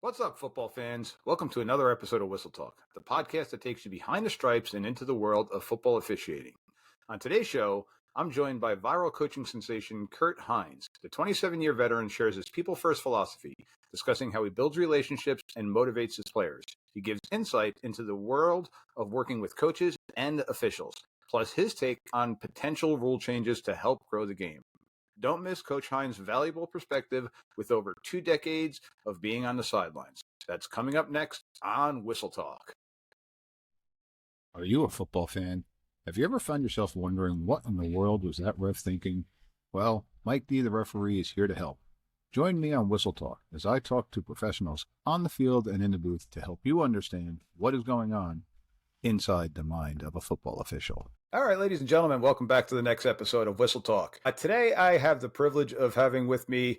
What's up, football fans? Welcome to another episode of Whistle Talk, the podcast that takes you behind the stripes and into the world of football officiating. On today's show, I'm joined by viral coaching sensation Kurt Hines. The 27-year veteran shares his people-first philosophy, discussing how he builds relationships and motivates his players. He gives insight into the world of working with coaches and officials, plus his take on potential rule changes to help grow the game. Don't miss Coach Hines' valuable perspective with over 2 decades of being on the sidelines. That's coming up next on Whistle Talk. Are you a football fan? Have you ever found yourself wondering what in the world was that ref thinking? Well, Mike D, the referee, is here to help. Join me on Whistle Talk as I talk to professionals on the field and in the booth to help you understand what is going on inside the mind of a football official. All right, ladies and gentlemen, welcome back to the next episode of Whistle Talk. Today, I have the privilege of having with me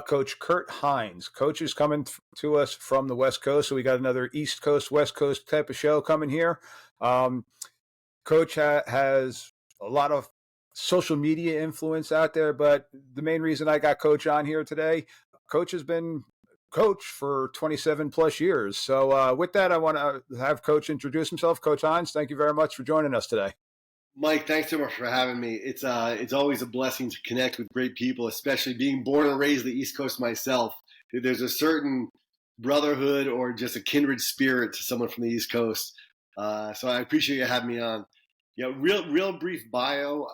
Coach Kurt Hines. Coach is coming to us from the West Coast, so we got another East Coast, West Coast type of show coming here. Coach has a lot of social media influence out there, but the main reason I got Coach on here today, Coach has been coach for 27 plus years. So with that, I want to have Coach introduce himself. Coach Hines, thank you very much for joining us today. Mike, thanks so much for having me. It's always a blessing to connect with great people, especially being born and raised the East Coast myself. There's a certain brotherhood or just a kindred spirit to someone from the East Coast. So I appreciate you having me on. Real brief bio.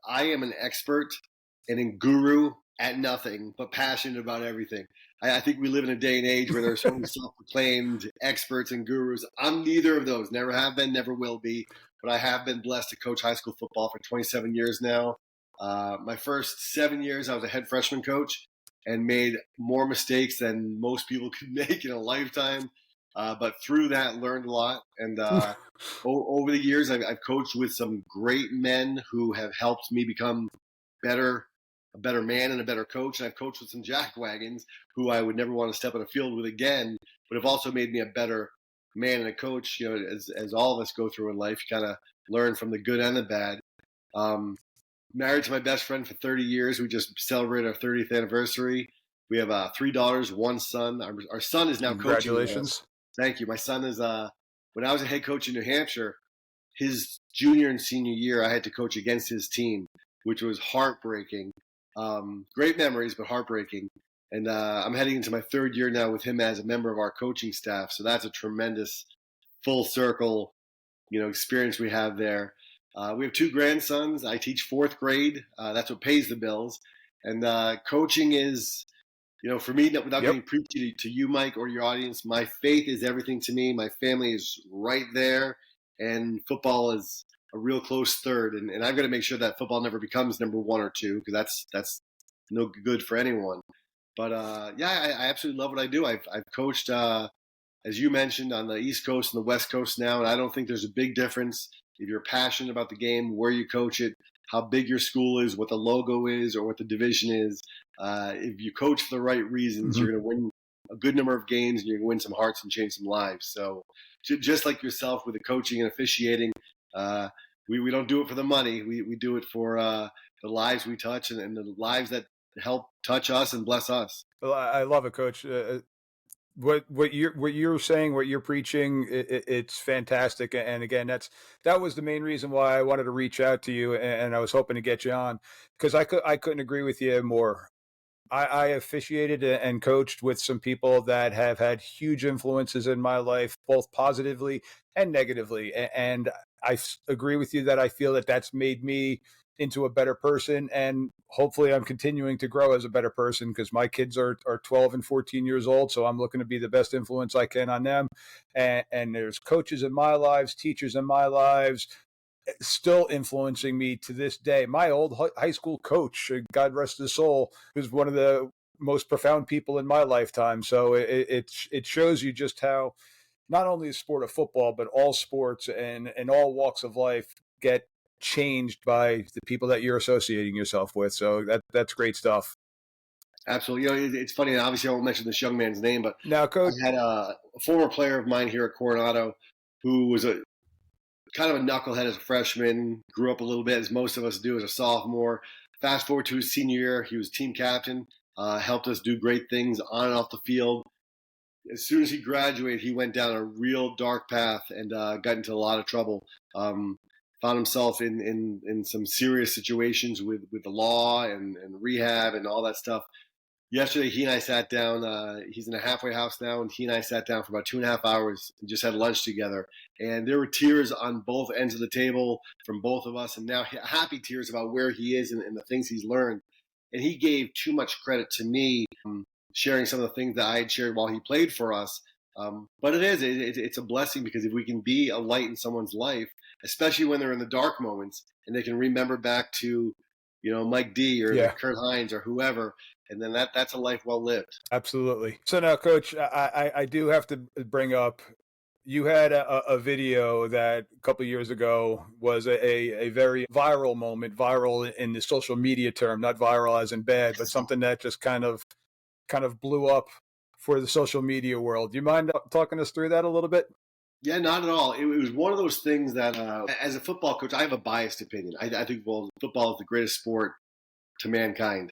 I am an expert and a guru at nothing, but passionate about everything. I think we live in a day and age where there are so many self-proclaimed experts and gurus. I'm neither of those. Never have been, never will be. But I have been blessed to coach high school football for 27 years now. My first 7 years, I was a head freshman coach and made more mistakes than most people could make in a lifetime. But through that, learned a lot. And over the years, I've coached with some great men who have helped me become a better man and a better coach. And I've coached with some jackwagons who I would never want to step on a field with again, but have also made me a better man and a coach. As all of us go through in life, you kind of learn from the good and the bad. Married to my best friend for 30 years. We just celebrated our 30th anniversary. We have 3 daughters, 1 son. Our son is now Congratulations. coaching. Thank you. My son is, when I was a head coach in New Hampshire, his junior and senior year, I had to coach against his team, which was heartbreaking. Great memories, but heartbreaking. And I'm heading into my 3rd year now with him as a member of our coaching staff. So that's a tremendous full circle, experience we have there. We have 2 grandsons. I teach 4th grade. That's what pays the bills. And coaching is, for me, without getting preachy to you, Mike, or your audience, my faith is everything to me. My family is right there. And football is a real close third. And I've got to make sure that football never becomes number 1 or 2, because that's no good for anyone. But I absolutely love what I do. I've coached, as you mentioned, on the East Coast and the West Coast now, and I don't think there's a big difference if you're passionate about the game, where you coach it, how big your school is, what the logo is, or what the division is. If you coach for the right reasons, you're going to win a good number of games, and you're going to win some hearts and change some lives. So just like yourself with the coaching and officiating, we don't do it for the money. We do it for the lives we touch and the lives that help touch us and bless us. Well, I love it, Coach. What you're saying, what you're preaching, it's fantastic. And again, that was the main reason why I wanted to reach out to you, and I was hoping to get you on, because I couldn't agree with you more. I officiated and coached with some people that have had huge influences in my life, both positively and negatively. And I agree with you that I feel that that's made me into a better person, and hopefully I'm continuing to grow as a better person, because my kids are 12 and 14 years old, so I'm looking to be the best influence I can on them. And there's coaches in my lives, teachers in my lives, still influencing me to this day. My old high school coach, God rest his soul, was one of the most profound people in my lifetime. So it shows you just how not only the sport of football, but all sports and all walks of life get changed by the people that you're associating yourself with. So that's great stuff. Absolutely. It's funny. Obviously, I won't mention this young man's name, but now, Coach, I had a former player of mine here at Coronado who was a kind of a knucklehead as a freshman, grew up a little bit, as most of us do, as a sophomore. Fast forward to his senior year, he was team captain, helped us do great things on and off the field. as soon as he graduated, he went down a real dark path and got into a lot of trouble. Found himself in some serious situations with the law and rehab and all that stuff. Yesterday, he and I sat down. He's in a halfway house now, and he and I sat down for about 2.5 hours and just had lunch together. And there were tears on both ends of the table from both of us, and now happy tears about where he is and the things he's learned. And he gave too much credit to me, sharing some of the things that I had shared while he played for us. But it's a blessing, because if we can be a light in someone's life, especially when they're in the dark moments, and they can remember back to, Mike D or Yeah. Kurt Hines or whoever, and then that's a life well lived. Absolutely. So now, Coach, I do have to bring up, you had a video that a couple of years ago was a very viral moment, viral in the social media term, not viral as in bad, but something that just kind of blew up for the social media world. Do you mind talking us through that a little bit? Yeah, not at all. It was one of those things that, as a football coach, I have a biased opinion. I think, well, football is the greatest sport to mankind.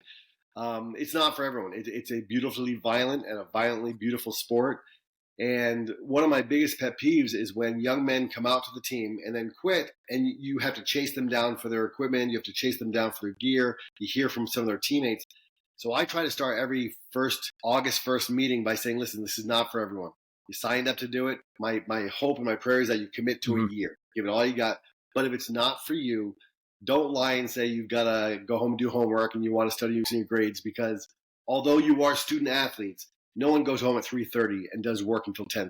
It's not for everyone. It's a beautifully violent and a violently beautiful sport. And one of my biggest pet peeves is when young men come out to the team and then quit, and you have to chase them down for their equipment. You have to chase them down for their gear. You hear from some of their teammates. So I try to start every August 1st meeting by saying, listen, this is not for everyone. You signed up to do it. My hope and my prayer is that you commit to a year. Give it all you got. But if it's not for you, don't lie and say you've got to go home and do homework and you want to study using your grades, because although you are student athletes, no one goes home at 3:30 and does work until 10:30.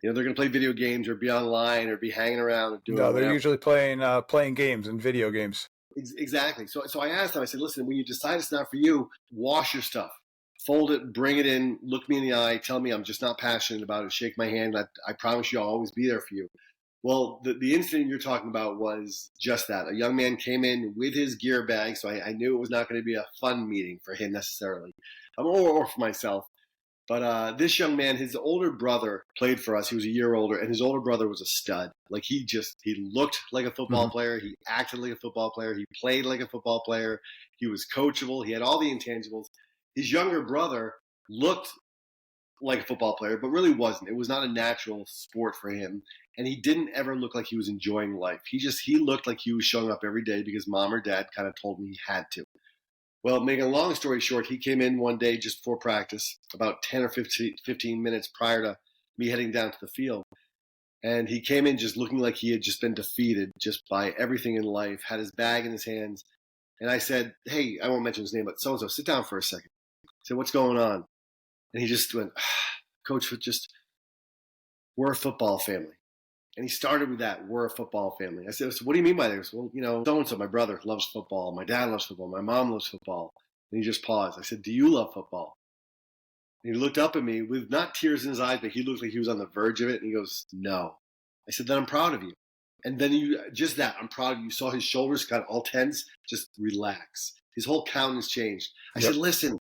They're going to play video games or be online or be hanging around and doing. No, they're usually playing games and video games. Exactly. So I asked them. I said, listen, when you decide it's not for you, wash your stuff, fold it, bring it in, look me in the eye, tell me I'm just not passionate about it, shake my hand. I promise you I'll always be there for you. Well, the incident you're talking about was just that. A young man came in with his gear bag, so I knew it was not going to be a fun meeting for him necessarily, or for myself. But this young man, his older brother played for us. He was a year older, and his older brother was a stud. Like he looked like a football player. He acted like a football player. He played like a football player. He was coachable. He had all the intangibles. His younger brother looked like a football player, but really wasn't. It was not a natural sport for him. And he didn't ever look like he was enjoying life. He looked like he was showing up every day because mom or dad kind of told him he had to. Well, making a long story short, he came in one day just before practice, about 10 or 15 minutes prior to me heading down to the field. And he came in just looking like he had just been defeated just by everything in life, had his bag in his hands. And I said, hey, I won't mention his name, but so-and-so, sit down for a second. I said, what's going on? And he just went, Coach, we're a football family. And he started with that, we're a football family. I said, so what do you mean by this? Well, so-and-so, my brother loves football. My dad loves football. My mom loves football. And he just paused. I said, do you love football? And he looked up at me with not tears in his eyes, but he looked like he was on the verge of it. And he goes, no. I said, then I'm proud of you. And then I'm proud of you. You saw his shoulders got all tense, just relax. His whole countenance changed. I said, listen,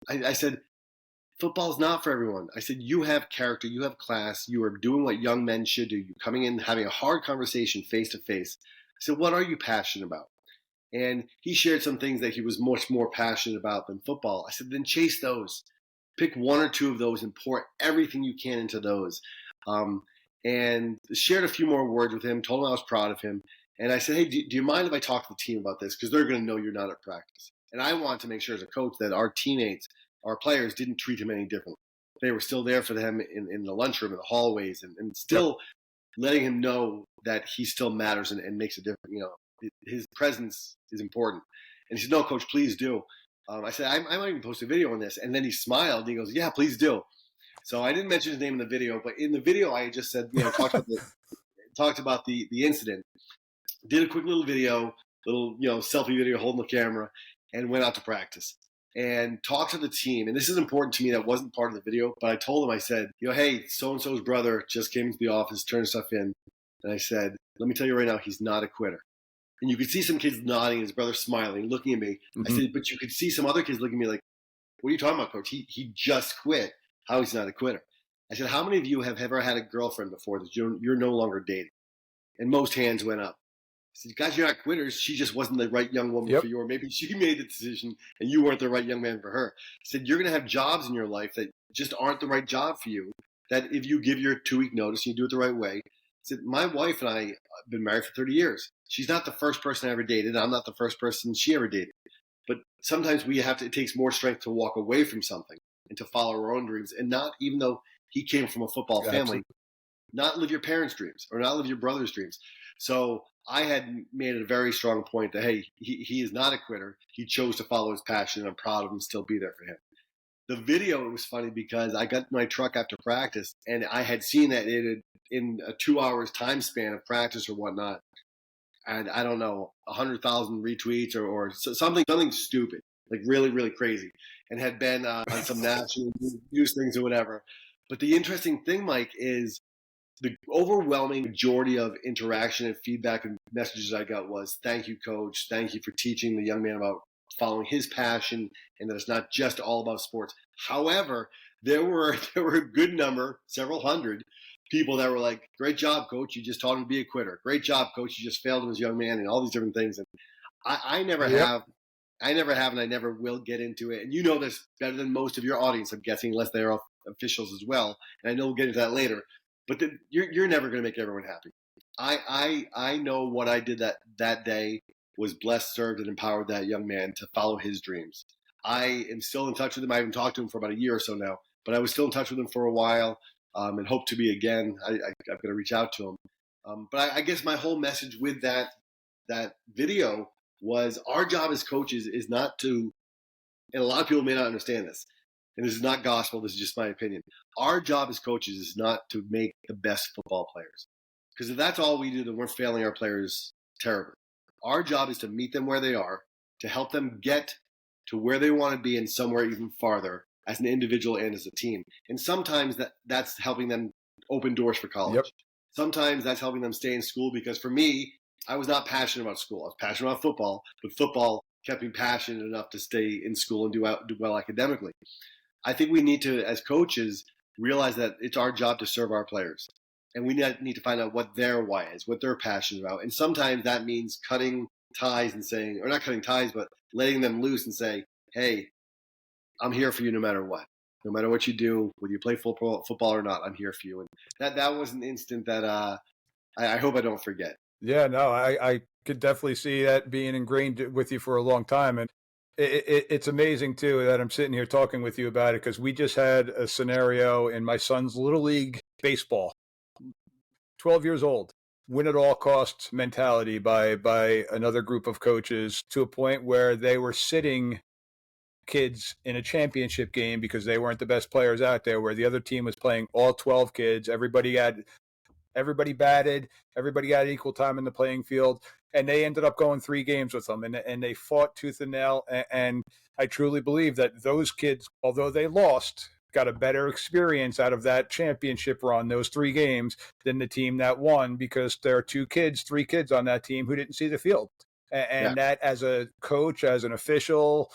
I said, football is not for everyone. I said, you have character, you have class, you are doing what young men should do. You're coming in, having a hard conversation face to face. I said, what are you passionate about? And he shared some things that he was much more passionate about than football. I said, then chase those. Pick one or two of those and pour everything you can into those. And shared a few more words with him, told him I was proud of him. And I said, hey, do you mind if I talk to the team about this? Because they're going to know you're not at practice. And I want to make sure as a coach that our teammates, our players, didn't treat him any differently. They were still there for him in the lunchroom, in the hallways, and still letting him know that he still matters and makes a difference. His presence is important. And he said, no, Coach, please do. I said, I might even post a video on this. And then he smiled and he goes, yeah, please do. So I didn't mention his name in the video, but in the video I just said, talked about the incident, did a quick little video, selfie video holding the camera, and went out to practice and talked to the team. And this is important to me. That wasn't part of the video, but I told him, I said, hey, so-and-so's brother just came to the office, turned stuff in. And I said, let me tell you right now, he's not a quitter. And you could see some kids nodding, his brother smiling, looking at me. I said, but you could see some other kids looking at me like, what are you talking about, Coach? He just quit. How he's not a quitter? I said, how many of you have ever had a girlfriend before that you're no longer dating? And most hands went up. said, guys, you're not quitters. She just wasn't the right young woman for Yep. you, or maybe she made the decision and you weren't the right young man for her. I said, you're going to have jobs in your life that just aren't the right job for you. That if you give your 2-week notice and you do it the right way. I said, my wife and I have been married for 30 years. She's not the first person I ever dated. I'm not the first person she ever dated. But sometimes it takes more strength to walk away from something and to follow our own dreams. And not, even though he came from a football family, Absolutely. not live your parents' dreams or not live your brother's dreams. So I had made it a very strong point that, hey, he is not a quitter. He chose to follow his passion, and I'm proud of him, still be there for him. The video, it was funny because I got in my truck after practice, and I had seen that it had, in a 2 hours time span of practice or whatnot, and I don't know, 100,000 retweets or something stupid, like really, really crazy, and had been on some national news things or whatever. But the interesting thing, Mike, is the overwhelming majority of interaction and feedback and messages I got was, thank you, coach. Thank you for teaching the young man about following his passion and that it's not just all about sports. However, there were a good number, several hundred people that were like, great job, coach. You just taught him to be a quitter. Great job, coach. You just failed him as a young man and all these different things. And I never Yep. have. I never have, and I never will get into it. And you know this better than most of your audience, I'm guessing, unless they are officials as well. And I know we'll get into that later. But you're never going to make everyone happy. I know what I did that day was blessed, served, and empowered that young man to follow his dreams. I am still in touch with him. I haven't talked to him for about a year or so now, but I was still in touch with him for a while, and hope to be again. I'm going to reach out to him. But I guess my whole message with that video was, our job as coaches is not to, and a lot of people may not understand this, and this is not gospel, this is just my opinion. Our job as coaches is not to make the best football players. Because if that's all we do, then we're failing our players terribly. Our job is to meet them where they are, to help them get to where they want to be and somewhere even farther as an individual and as a team. And sometimes that's helping them open doors for college. Yep. Sometimes that's helping them stay in school, because for me, I was not passionate about school. I was passionate about football, but football kept me passionate enough to stay in school and do well academically. I think we need to, as coaches, realize that it's our job to serve our players. And we need to find out what their why is, what they're passionate about. And sometimes that means cutting ties and saying, or not cutting ties, but letting them loose and say, hey, I'm here for you no matter what. No matter what you do, whether you play football or not, I'm here for you. And that was an instant that I hope I don't forget. Yeah, no, I could definitely see that being ingrained with you for a long time. And it's amazing, too, that I'm sitting here talking with you about it, because we just had a scenario in my son's Little League baseball, 12 years old, win at all costs mentality by another group of coaches, to a point where they were sitting kids in a championship game because they weren't the best players out there, where the other team was playing all 12 kids. Everybody batted, everybody got equal time in the playing field, and they ended up going 3 games with them, and they fought tooth and nail. And I truly believe that those kids, although they lost, got a better experience out of that championship run, those 3 games, than the team that won, because there are 3 kids on that team who didn't see the field. And Yeah. that, as a coach, as an official,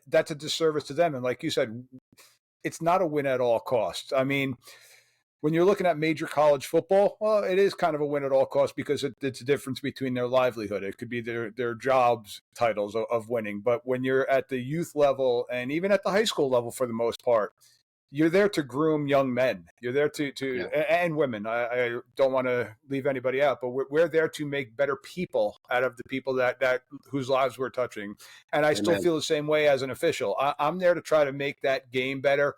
that's a disservice to them. And like you said, it's not a win at all costs. I mean, when you're looking at major college football, well, it is kind of a win at all costs, because it's a difference between their livelihood. It could be their jobs titles of winning. But when you're at the youth level, and even at the high school level for the most part, you're there to groom young men. You're there Yeah. and women. I don't want to leave anybody out, but we're there to make better people out of the people that whose lives we're touching. And I still Amen. feel the same way as an official. I'm there to try to make that game better.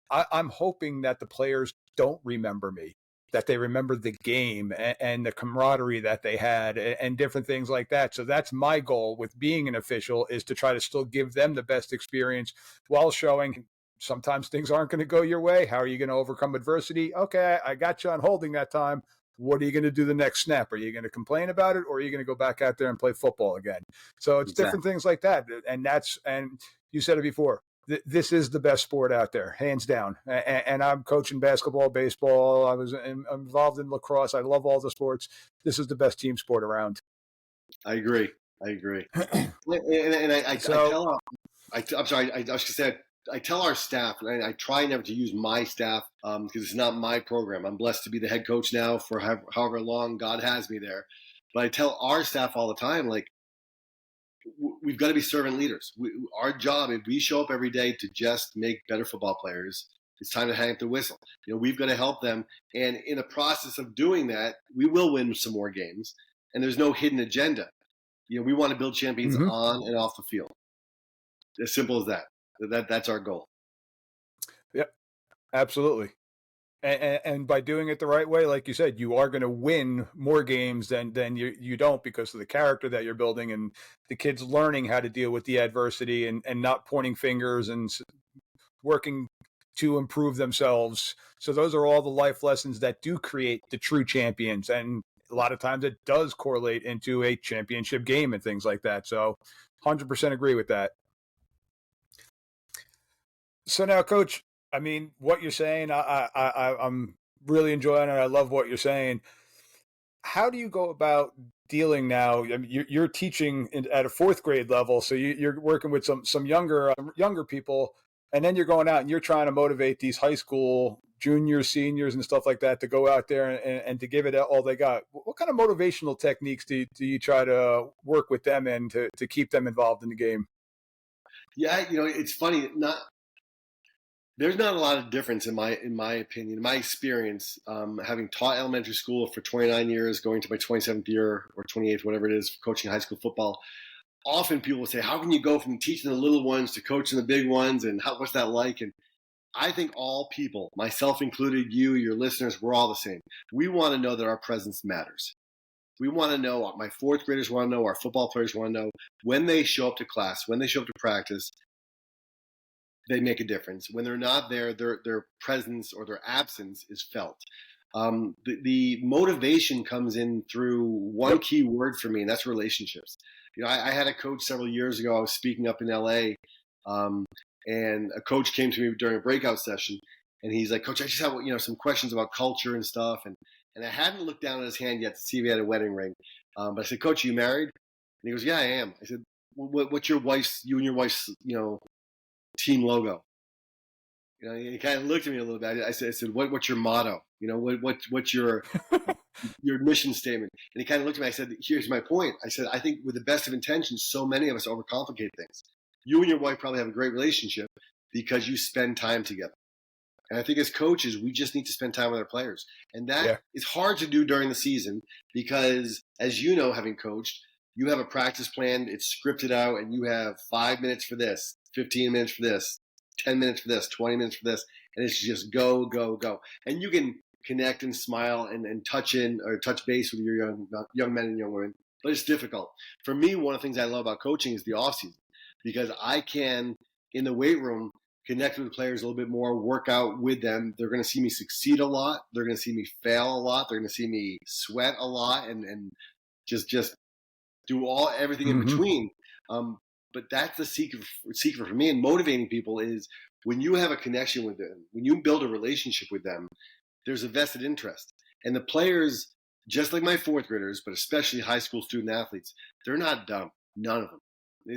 I'm hoping that the players don't remember me, that they remember the game and the camaraderie that they had, and different things like that. So that's my goal with being an official, is to try to still give them the best experience, while showing sometimes things aren't going to go your way. How are you going to overcome adversity? Okay, I got you on holding that time. What are you going to do the next snap? Are you going to complain about it, or are you going to go back out there and play football again? So it's Exactly. different things like that. And you said it before, this is the best sport out there, hands down. And I'm coaching basketball, baseball. I was involved in lacrosse. I love all the sports. This is the best team sport around. I agree. And I So, tell I'm sorry. I was going to say, I tell our staff, and I try never to use my staff because it's not my program. I'm blessed to be the head coach now for however long God has me there. But I tell our staff all the time, like, we've got to be servant leaders. Our job, if we show up every day to just make better football players, it's time to hang up the whistle. We've got to help them. And in the process of doing that, we will win some more games. And there's no hidden agenda. We want to build champions Hmm. on and off the field. As simple as that. That's our goal. Yep, absolutely. And by doing it the right way, like you said, you are going to win more games than you don't, because of the character that you're building and the kids learning how to deal with the adversity and not pointing fingers and working to improve themselves. So those are all the life lessons that do create the true champions. And a lot of times it does correlate into a championship game and things like that. So 100% agree with that. So now, Coach, I mean, what you're saying, I'm really enjoying it. I love what you're saying. How do you go about dealing now? I mean, you're teaching at a fourth grade level, so you're working with some younger people, and then you're going out and you're trying to motivate these high school juniors, seniors, and stuff like that to go out there and to give it all they got. What kind of motivational techniques do you try to work with them and to keep them involved in the game? Yeah, it's funny. There's not a lot of difference in my opinion, in my experience, having taught elementary school for 29 years, going to my 27th year or 28th, whatever it is, coaching high school football. Often people will say, "How can you go from teaching the little ones to coaching the big ones, and what's that like?" And I think all people, myself included, you, your listeners, we're all the same. We want to know that our presence matters. We want to know, my fourth graders want to know, our football players want to know, when they show up to class, when they show up to practice, they make a difference. When they're not there, their presence or their absence is felt. The motivation comes in through one key word for me, and that's relationships. I had a coach several years ago. I was speaking up in LA, and a coach came to me during a breakout session, and he's like, "Coach, I just have some questions about culture and stuff." And I hadn't looked down at his hand yet to see if he had a wedding ring. But I said, "Coach, are you married?" And he goes, "Yeah, I am." I said, "What's you and your wife's team logo?" He kind of looked at me a little bit. I said, what's your motto? What's your mission statement? And he kind of looked at me. I said, here's my point. I said, I think with the best of intentions, so many of us overcomplicate things. You and your wife probably have a great relationship because you spend time together. And I think as coaches, we just need to spend time with our players. And that is hard to do during the season because, as you know, having coached, you have a practice plan. It's scripted out, and you have 5 minutes for this, 15 minutes for this, 10 minutes for this, 20 minutes for this, and it's just go, go, go. And you can connect and smile and touch base with your young men and young women, but it's difficult. For me, one of the things I love about coaching is the off season, because I can, in the weight room, connect with the players a little bit more, work out with them. They're going to see me succeed a lot. They're going to see me fail a lot. They're going to see me sweat a lot and just do everything in between. But that's the secret for me. And motivating people is when you have a connection with them, when you build a relationship with them, there's a vested interest. And the players, just like my fourth graders, but especially high school student athletes, they're not dumb. None of them.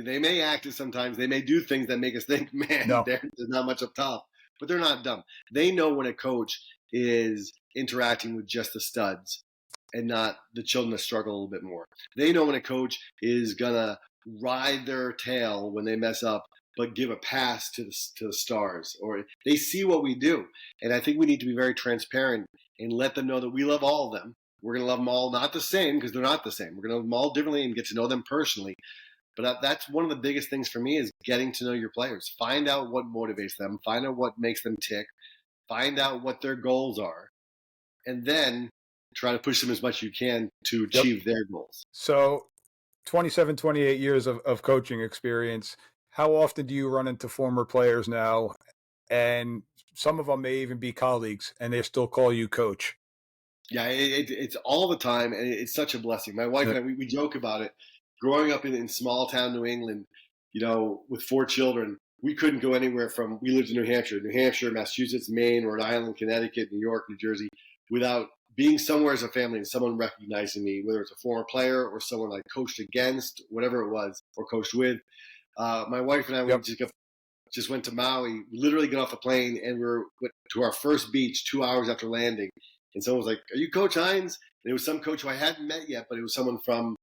They may act as sometimes. They may do things that make us think, man, there's not much up top. But they're not dumb. They know when a coach is interacting with just the studs and not the children that struggle a little bit more. They know when a coach is going to ride their tail when they mess up, but give a pass to the stars. Or they see what we do. And I think we need to be very transparent and let them know that we love all of them. We're going to love them all not the same, because they're not the same. We're going to love them all differently and get to know them personally. But that's one of the biggest things for me is getting to know your players. Find out what motivates them. Find out what makes them tick. Find out what their goals are. And then try to push them as much as you can to achieve their goals. So 27, 28 years of coaching experience. How often do you run into former players now? And some of them may even be colleagues, and they still call you coach. Yeah, it's all the time, and it's such a blessing. My wife and I, we joke about it. Growing up in small town New England, with 4 children, we couldn't go anywhere we lived in New Hampshire, Massachusetts, Maine, Rhode Island, Connecticut, New York, New Jersey, without being somewhere as a family and someone recognizing me, whether it's a former player or someone I coached against, whatever it was, or coached with. My wife and I just went to Maui, literally got off the plane, and went to our first beach 2 hours after landing. And someone was like, "Are you Coach Hines?" And it was some coach who I hadn't met yet, but it was someone from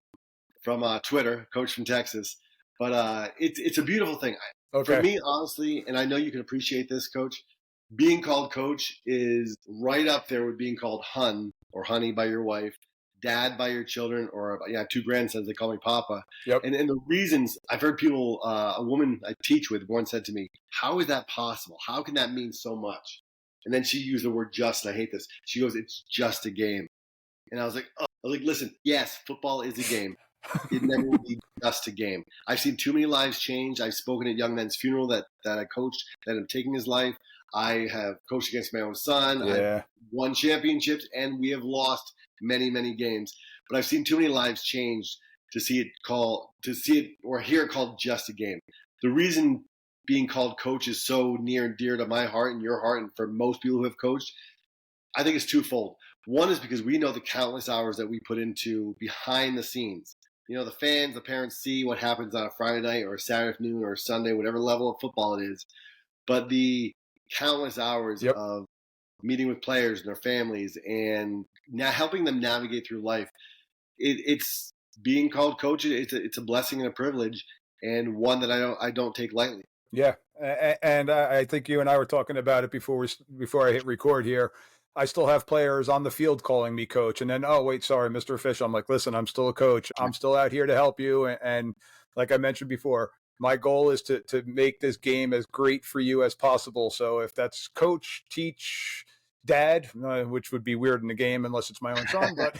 Twitter, coach from Texas. But it's a beautiful thing. For Okay. me, honestly, and I know you can appreciate this, Coach. Being called coach is right up there with being called hun or honey by your wife, dad by your children, or yeah, two grandsons. They call me Papa. Yep. And the reasons I've heard people, a woman I teach with once said to me, "How is that possible? How can that mean so much?" And then she used the word "just," and I hate this. She goes, "It's just a game." And I was like, "Oh," I was like, "Listen, yes, football is a game. It never will be just a game." I've seen too many lives change. I've spoken at young men's funeral that I coached that have taken his life. I have coached against my own son. I've Yeah. won championships, and we have lost many, many games. But I've seen too many lives change to see it or hear it called just a game. The reason being called coach is so near and dear to my heart and your heart, and for most people who have coached, I think it's twofold. One is because we know the countless hours that we put into behind the scenes. The fans, the parents see what happens on a Friday night or a Saturday afternoon or a Sunday, whatever level of football it is. But the countless hours Yep. of meeting with players and their families and now helping them navigate through life, it's being called coach. It's a blessing and a privilege, and one that I don't take lightly. Yeah, and I think you and I were talking about it before I hit record here. I still have players on the field calling me coach, and then oh wait, sorry, Mr. Official. I'm like, listen, I'm still a coach. I'm still out here to help you, and like I mentioned before, my goal is to make this game as great for you as possible. So if that's coach, teach, dad, which would be weird in the game unless it's my own son, but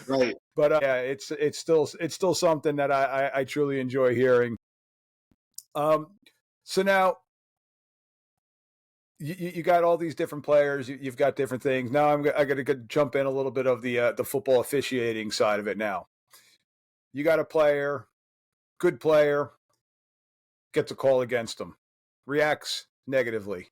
Right. yeah, it's still something that I truly enjoy hearing. So now you got all these different players. You've got different things. Now I got to jump in a little bit of the football officiating side of it. Now you got a player, good player, gets a call against him, reacts negatively.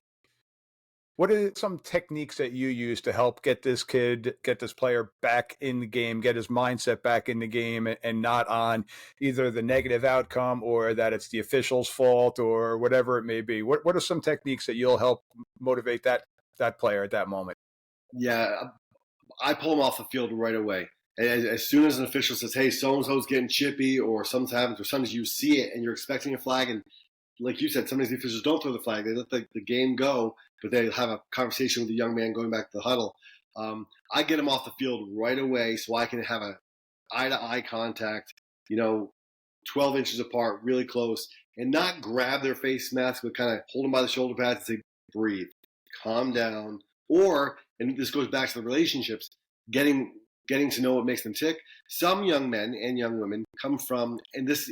What are some techniques that you use to help get this player back in the game, get his mindset back in the game, and not on either the negative outcome or that it's the official's fault or whatever it may be? What are some techniques that you'll help motivate that player at that moment? Yeah, I pull them off the field right away. As soon as an official says, "Hey, so and so's getting chippy," or sometimes you see it and you're expecting a flag, and like you said, sometimes the officials don't throw the flag. They let the game go, but they have a conversation with the young man going back to the huddle. I get him off the field right away so I can have a eye-to-eye contact, 12 inches apart, really close, and not grab their face mask, but kind of hold them by the shoulder pads and say, "Breathe, calm down." Or, and this goes back to the relationships, getting to know what makes them tick. Some young men and young women come from, and this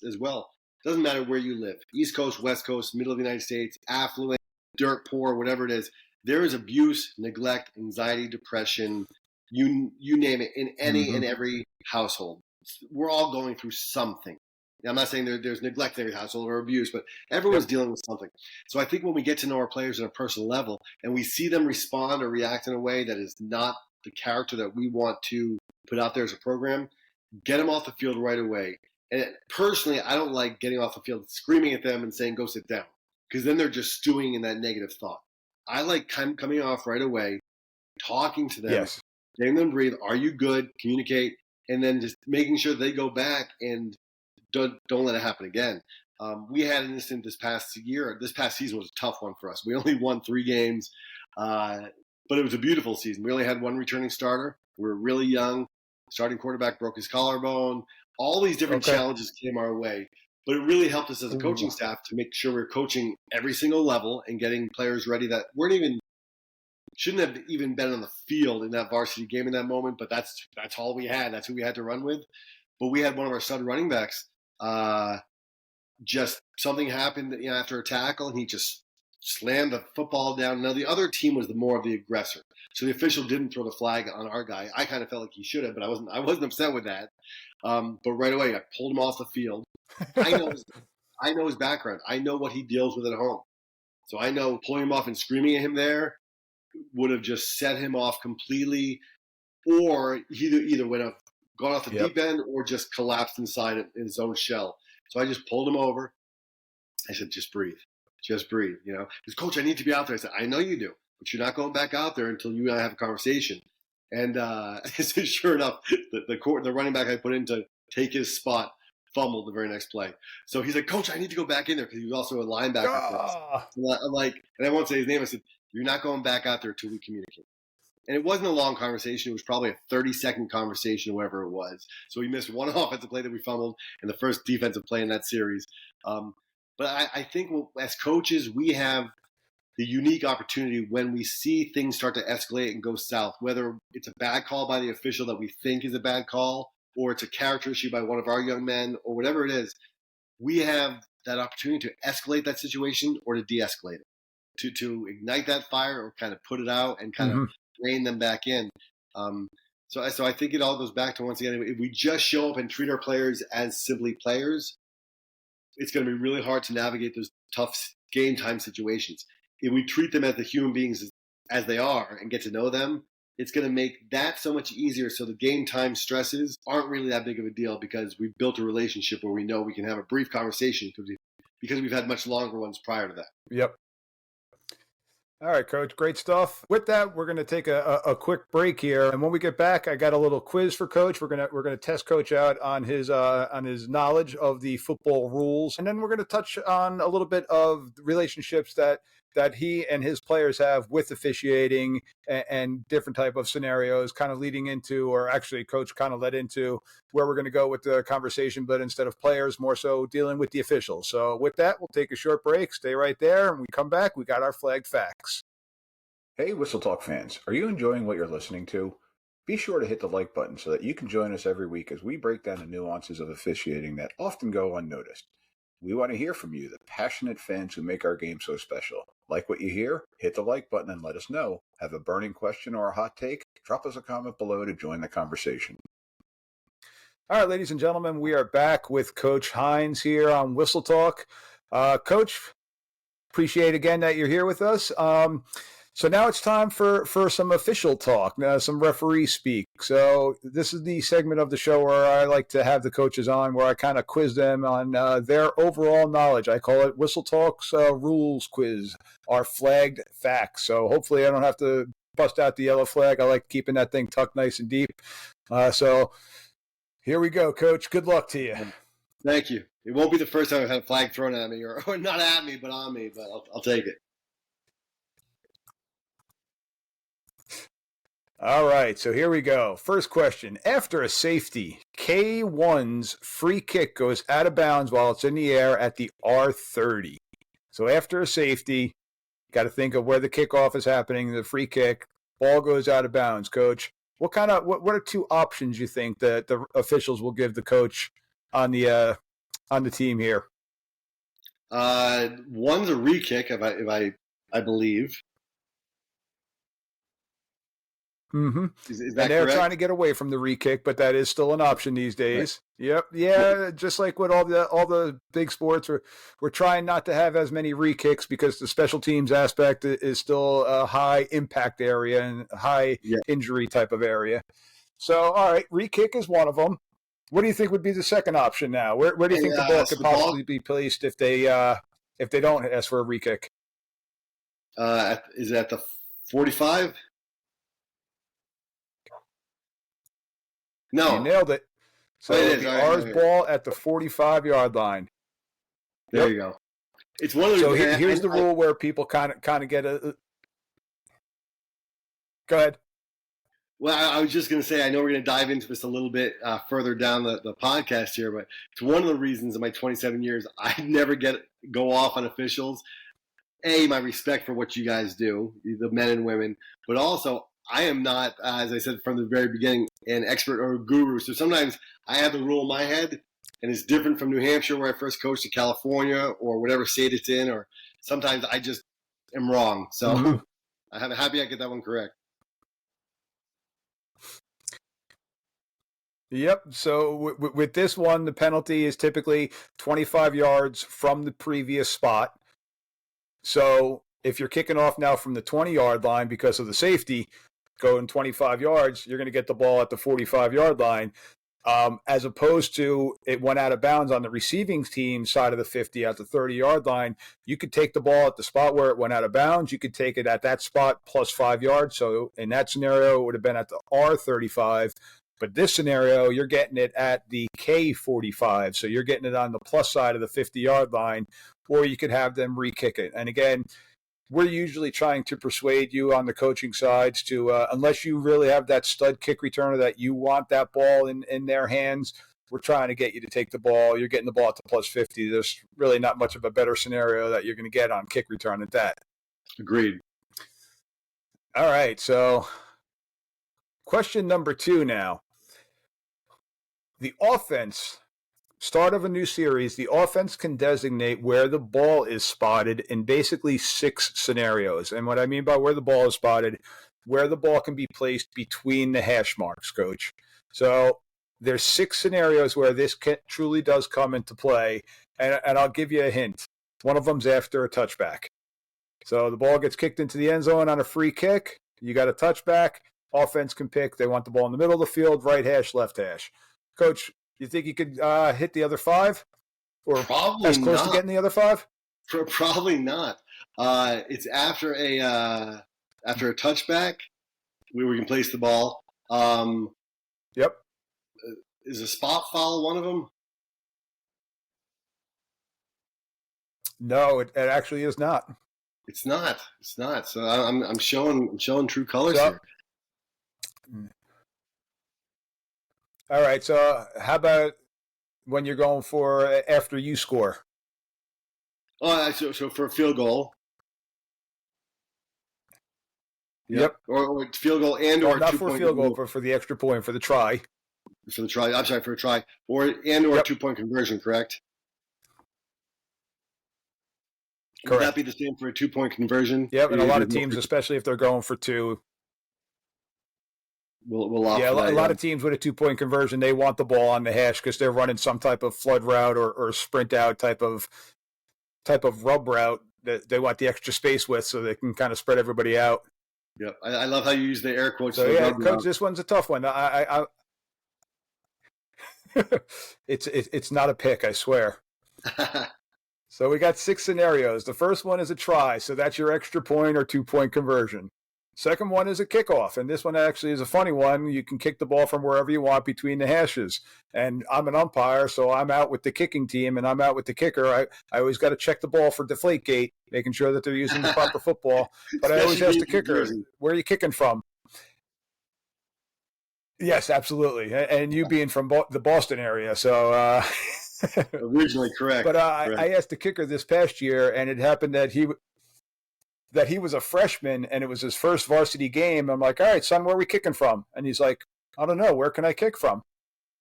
as well, doesn't matter where you live, East Coast, West Coast, middle of the United States, affluent, dirt poor, whatever it is, there is abuse, neglect, anxiety, depression, you name it, in any Mm-hmm. and every household. We're all going through something. Now, I'm not saying there's neglect in every household or abuse, but everyone's Yep. dealing with something. So I think when we get to know our players on a personal level and we see them respond or react in a way that is not the character that we want to put out there as a program, get them off the field right away. And personally, I don't like getting off the field, screaming at them and saying, "Go sit down," because then they're just stewing in that negative thought. I like coming off right away, talking to them, Yes. letting them breathe. Are you good? Communicate, and then just making sure they go back and don't let it happen again. We had an incident this past year. This past season was a tough one for us. We only won 3 games, but it was a beautiful season. We only had one returning starter. We were really young. Starting quarterback broke his collarbone. All these different Okay. challenges came our way, but it really helped us as a Ooh. coaching staff to make sure we're coaching every single level and getting players ready that shouldn't have even been on the field in that varsity game in that moment. But that's all we had. That's who we had to run with. But we had one of our stud running backs. Just something happened, after a tackle, and he just slammed the football down. Now the other team was more of the aggressor, so the official didn't throw the flag on our guy. I kind of felt like he should have, but I wasn't upset with that. But right away, I pulled him off the field. I know I know his background. I know what he deals with at home. So I know pulling him off and screaming at him there would have just set him off completely, or he either would have gone off the Yep. deep end or just collapsed inside in his own shell. So I just pulled him over. I said, "Just breathe. Just breathe." He goes, "Coach, I need to be out there." I said, "I know you do, but you're not going back out there until you and I have a conversation." And so sure enough, the running back I put in to take his spot fumbled the very next play. So he's like, Coach, I need to go back in there because he was also a linebacker for us. Ah, I'm like, and I won't say his name. I said, you're not going back out there until we communicate. And it wasn't a long conversation. It was probably a 30-second conversation, whoever it was. So we missed one offensive play that we fumbled and the first defensive play in that series. But I think as coaches, we have the unique opportunity when we see things start to escalate and go south, whether it's a bad call by the official that we think is a bad call, or it's a character issue by one of our young men, or whatever it is, we have that opportunity to escalate that situation or to de-escalate it, to ignite that fire or kind of put it out and kind of rein them back in. So I think it all goes back to, once again, if we just show up and treat our players as simply players, it's going to be really hard to navigate those tough game time situations. If we treat them as the human beings as they are and get to know them, it's going to make that so much easier. So the game time stresses aren't really that big of a deal because we've built a relationship where we know we can have a brief conversation because we've had much longer ones prior to that. Yep. All right, Coach, great stuff. With that, we're going to take a quick break here, and when we get back, I got a little quiz for Coach. We're gonna test Coach out on his knowledge of the football rules, and then we're going to touch on a little bit of relationships that he and his players have with officiating and different type of scenarios, kind of leading into, or actually Coach kind of led into where we're going to go with the conversation, but instead of players, more so dealing with the officials. So with that, we'll take a short break. Stay right there. And we come back, we got our flagged facts. Hey, Whistle Talk fans, are you enjoying what you're listening to? Be sure to hit the like button so that you can join us every week as we break down the nuances of officiating that often go unnoticed. We want to hear from you, the passionate fans who make our game so special. Like what you hear? Hit the like button and let us know. Have a burning question or a hot take? Drop us a comment below to join the conversation. All right, ladies and gentlemen, we are back with Coach Hines here on Whistle Talk. Coach, appreciate again that you're here with us. So now it's time for some official talk, some referee speak. So this is the segment of the show where I like to have the coaches on, where I kind of quiz them on their overall knowledge. I call it Whistle Talk's rules quiz, our flagged facts. So hopefully I don't have to bust out the yellow flag. I like keeping that thing tucked nice and deep. So here we go, Coach. Good luck to you. Thank you. It won't be the first time I've had a flag thrown at me, or not at me, but on me, but I'll take it. All right, so here we go. First question. After a safety, K1's free kick goes out of bounds while it's in the air at the R30. So after a safety, got to think of where the kickoff is happening, the free kick, ball goes out of bounds, Coach. What are two options you think that the officials will give the coach on the team here? One's a re-kick, if I believe. Mm-hmm. Is that and they're correct? trying to get away from the re-kick, but that is still an option these days. Right. Yep. Yeah. Just like with all the big sports, we're trying not to have as many re-kicks because the special teams aspect is still a high impact area and high injury type of area. So, all right, re-kick is one of them. What do you think would be the second option now? Where do you think the ball could possibly be placed if they don't ask for a re-kick? Is it at the 45? No. You nailed it. So it is. the R's ball at the 45-yard line. There you go. It's one of the. So here's the rule where people kind of get a. Go ahead. Well, I was just going to say, I know we're going to dive into this a little bit further down the podcast here, but it's one of the reasons in my 27 years I never go off on officials. My respect for what you guys do, the men and women, but also I am not, as I said from the very beginning, an expert or a guru. So sometimes I have the rule in my head, and it's different from New Hampshire where I first coached to California or whatever state it's in, or sometimes I just am wrong. So I'm happy I get that one correct. Yep. So with this one, the penalty is typically 25 yards from the previous spot. So if you're kicking off now from the 20-yard line because of the safety, going 25 yards, you're going to get the ball at the 45-yard line. as opposed to it went out of bounds on the receiving team side of the 50 at the 30-yard line. You could take the ball at the spot where it went out of bounds. You could take it at that spot plus 5 yards. So in that scenario, it would have been at the R35. But this scenario, you're getting it at the K45. So you're getting it on the plus side of the 50-yard line, or you could have them re-kick it. And again, we're usually trying to persuade you on the coaching sides to, unless you really have that stud kick returner that you want that ball in their hands, we're trying to get you to take the ball. You're getting the ball at the plus 50. There's really not much of a better scenario that you're going to get on kick return at that. Agreed. All right. So question number 2 now. The offense, start of a new series, the offense can designate where the ball is spotted in basically 6 scenarios. And what I mean by where the ball is spotted, where the ball can be placed between the hash marks, Coach. So there's 6 scenarios where this truly does come into play. And I'll give you a hint. One of them's after a touchback. So the ball gets kicked into the end zone on a free kick. You got a touchback. Offense can pick. They want the ball in the middle of the field, right hash, left hash. Coach, you think you could hit the other 5? Or Probably as close not. to getting the other 5? Probably not. It's after a touchback where we can place the ball. Yep. Is a spot foul one of them? No, it actually is not. It's not. It's not. So I'm showing true colors So, here. all right. So how about when you're going for after you score? Oh, so for a field goal. Yep. Or field goal and Well, or not 2 for a point field goal, but for the extra point, for the try. for the try. I'm sorry, for a try or and or Yep. 2-point conversion. Correct. Would Correct. that be the same for a 2-point conversion? Yep, and a lot of There's no- teams, especially if they're going for 2. We'll opt Yeah, for a that, lot of teams with a 2-point conversion, they want the ball on the hash because they're running some type of flood route or sprint out type of rub route that they want the extra space with, so they can kind of spread everybody out. Yep. I love how you use the air quotes. So for yeah, rub Coach, route. this one's a tough one. I it's not a pick, I swear. So we got 6 scenarios. The first one is a try, so that's your extra point or 2-point conversion. Second one is a kickoff, and this one actually is a funny one. You can kick the ball from wherever you want between the hashes. And I'm an umpire, so I'm out with the kicking team, and I'm out with the kicker. I always got to check the ball for Deflategate, making sure that they're using the proper football. But I always ask the kicker, where are you kicking from? Yes, absolutely. And you being from the Boston area, so Originally correct. But correct. I asked the kicker this past year, and it happened that he was a freshman, and it was his first varsity game. I'm like, all right, son, where are we kicking from? And he's like, I don't know. Where can I kick from?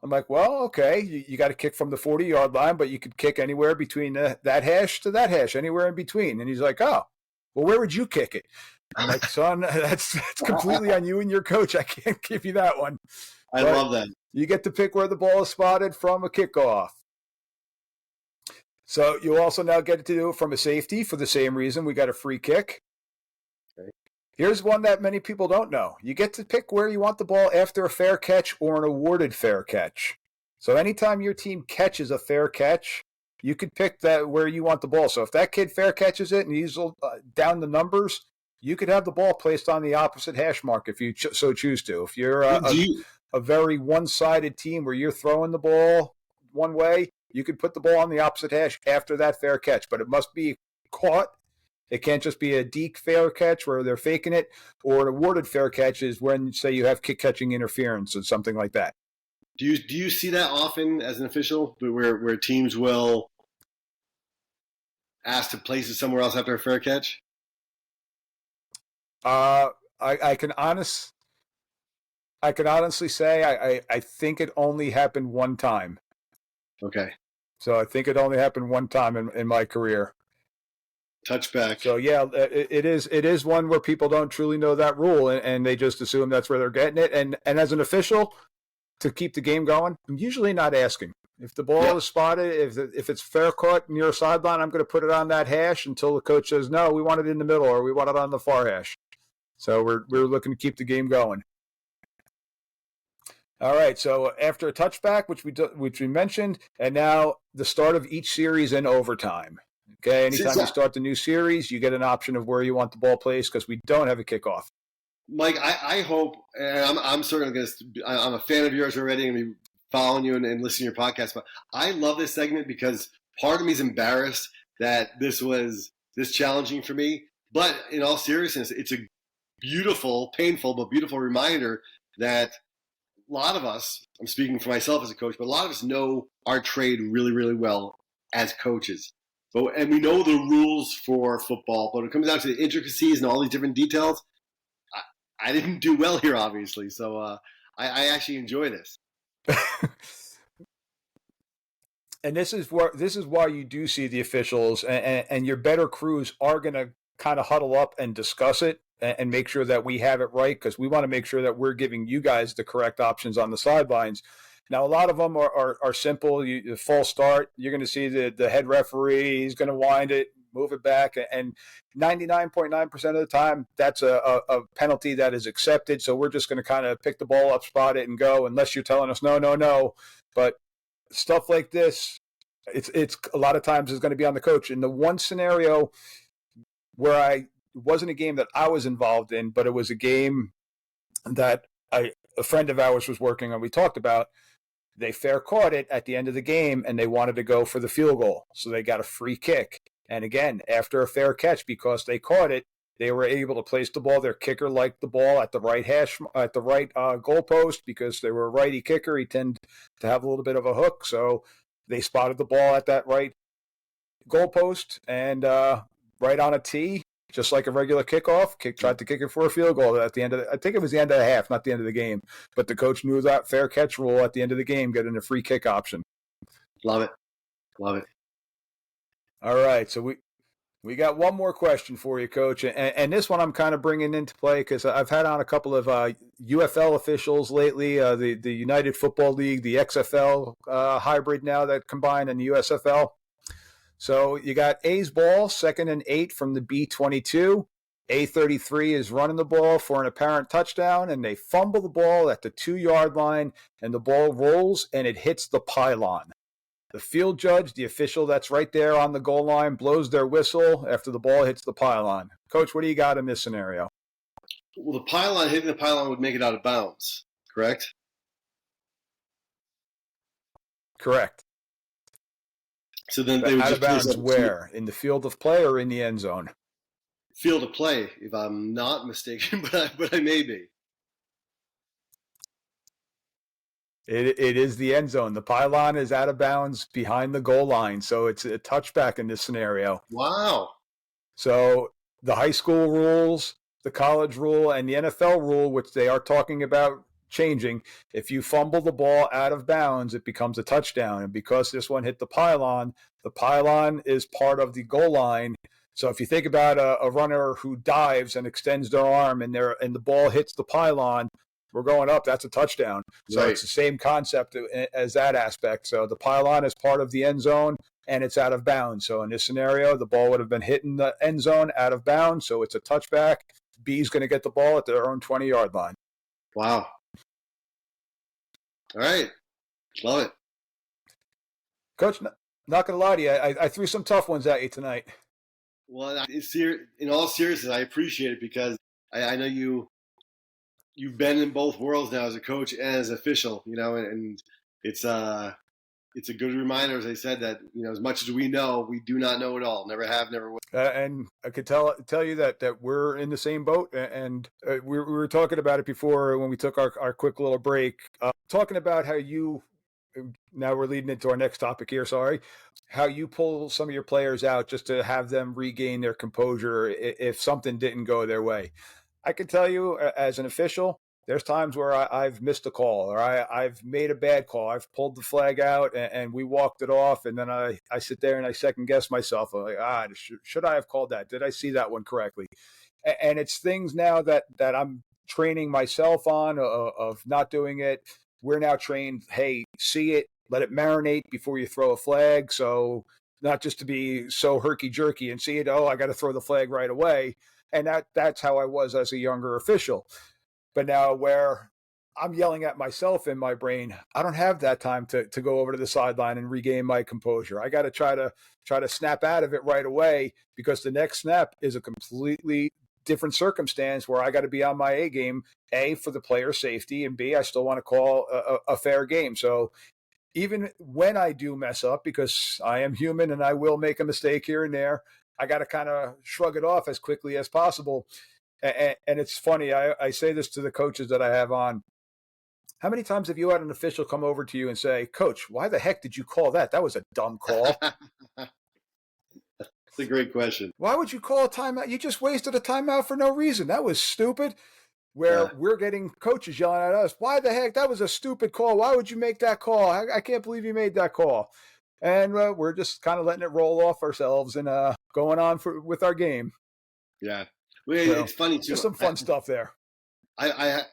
I'm like, well, okay, you got to kick from the 40-yard line, but you could kick anywhere between that hash to that hash, anywhere in between. And he's like, oh, well, where would you kick it? I'm like, son, that's completely on you and your coach. I can't give you that one. I love that. You get to pick where the ball is spotted from a kickoff. So you also now get to do it from a safety for the same reason. We got a free kick. Okay. Here's one that many people don't know. You get to pick where you want the ball after a fair catch or an awarded fair catch. So anytime your team catches a fair catch, you could pick that where you want the ball. So if that kid fair catches it and he's down the numbers, you could have the ball placed on the opposite hash mark if you so choose to. If you're a very one-sided team where you're throwing the ball one way, you could put the ball on the opposite hash after that fair catch, but it must be caught. It can't just be a deke fair catch where they're faking it, or an awarded fair catch is when, say, you have kick-catching interference or something like that. Do you see that often as an official, where teams will ask to place it somewhere else after a fair catch? I can honestly say I think it only happened one time. Okay. So I think it only happened one time in my career. Touchback. So yeah, it is one where people don't truly know that rule, and they just assume that's where they're getting it. And as an official, to keep the game going, I'm usually not asking. If the ball is spotted, if it's fair caught near a sideline, I'm going to put it on that hash until the coach says, no, we want it in the middle, or we want it on the far hash. So we're looking to keep the game going. All right. So after a touchback, which we mentioned, and now the start of each series in overtime. Okay. Anytime you start the new series, you get an option of where you want the ball placed because we don't have a kickoff. Mike, I hope, and I'm certainly going to. I'm a fan of yours already. I'm going to be following you and listening to your podcast. But I love this segment because part of me is embarrassed that this was this challenging for me. But in all seriousness, it's a beautiful, painful, but beautiful reminder that a lot of us, I'm speaking for myself as a coach, but a lot of us know our trade really, really well as coaches. And we know the rules for football, but when it comes down to the intricacies and all these different details, I didn't do well here, obviously. So I actually enjoy this. And this is why you do see the officials and your better crews are going to kind of huddle up and discuss it and make sure that we have it right because we want to make sure that we're giving you guys the correct options on the sidelines. Now, a lot of them are simple. You false start, you're going to see the head referee. He's going to wind it, move it back, and 99.9% of the time, that's a penalty that is accepted. So we're just going to kind of pick the ball up, spot it, and go, unless you're telling us no, no, no. But stuff like this, it's a lot of times is going to be on the coach. In the one scenario where it wasn't a game that I was involved in, but it was a game that a friend of ours was working on, we talked about, they fair caught it at the end of the game and they wanted to go for the field goal. So they got a free kick. And again, after a fair catch, because they caught it, they were able to place the ball. Their kicker liked the ball at the right goalpost because they were a righty kicker. He tended to have a little bit of a hook. So they spotted the ball at that right goalpost and right on a tee, just like a regular kickoff. Tried to kick it for a field goal at the end of I think it was the end of the half, not the end of the game. But the coach knew that fair catch rule at the end of the game, getting a free kick option. Love it. Love it. All right. So we got one more question for you, Coach. And this one I'm kind of bringing into play because I've had on a couple of UFL officials lately, the United Football League, the XFL hybrid now that combine in the USFL. So you got A's ball, 2nd and 8 from the B22. A33 is running the ball for an apparent touchdown, and they fumble the ball at the 2-yard line, and the ball rolls, and it hits the pylon. The field judge, the official that's right there on the goal line, blows their whistle after the ball hits the pylon. Coach, what do you got in this scenario? Well, hitting the pylon would make it out of bounds, correct? Correct. So then they would out just of bounds where? In the field of play or in the end zone? Field of play, if I'm not mistaken, but I may be. It is the end zone. The pylon is out of bounds behind the goal line, so it's a touchback in this scenario. Wow. So the high school rules, the college rule, and the NFL rule, which they are talking about changing, if you fumble the ball out of bounds, it becomes a touchdown. And because this one hit the pylon is part of the goal line. So if you think about a runner who dives and extends their arm and the ball hits the pylon, we're going up, that's a touchdown. So right. It's the same concept as that aspect. So the pylon is part of the end zone and it's out of bounds. So in this scenario, the ball would have been hitting the end zone out of bounds. So it's a touchback. B's going to get the ball at their own 20-yard line. Wow. All right. Love it. Coach, not going to lie to you, I threw some tough ones at you tonight. Well, in all seriousness, I appreciate it because I know you've been in both worlds now as a coach and as an official, and it's a good reminder, as I said, that, as much as we know, we do not know it all. Never have, never will. And I could tell you that we're in the same boat. And we were talking about it before when we took our quick little break, talking about how now we're leading into our next topic here, how you pull some of your players out just to have them regain their composure if something didn't go their way. I can tell you as an official, there's times where I've missed a call or I've made a bad call. I've pulled the flag out and we walked it off. And then I sit there and I second guess myself. I'm like, should I have called that? Did I see that one correctly? And it's things now that I'm training myself on of not doing it. We're now trained, hey, see it, let it marinate before you throw a flag. So not just to be so herky-jerky and see it, I got to throw the flag right away. And that's how I was as a younger official. But now where I'm yelling at myself in my brain. I don't have that time to go over to the sideline and regain my composure. I got to try to snap out of it right away because the next snap is a completely different circumstance where I got to be on my A game. A, for the player safety, and B, I still want to call a fair game. So even when I do mess up, because I am human and I will make a mistake here and there, I got to kind of shrug it off as quickly as possible. And it's funny. I say this to the coaches that I have on. How many times have you had an official come over to you and say, "Coach, why the heck did you call that? That was a dumb call. That's a great question. Why would you call a timeout? You just wasted a timeout for no reason. That was stupid." Where Yeah, we're getting coaches yelling at us, "Why the heck? That was a stupid call. Why would you make that call? I can't believe you made that call." And we're just kind of letting it roll off ourselves and going on with our game. yeah. Well, So it's funny just too. some fun stuff there.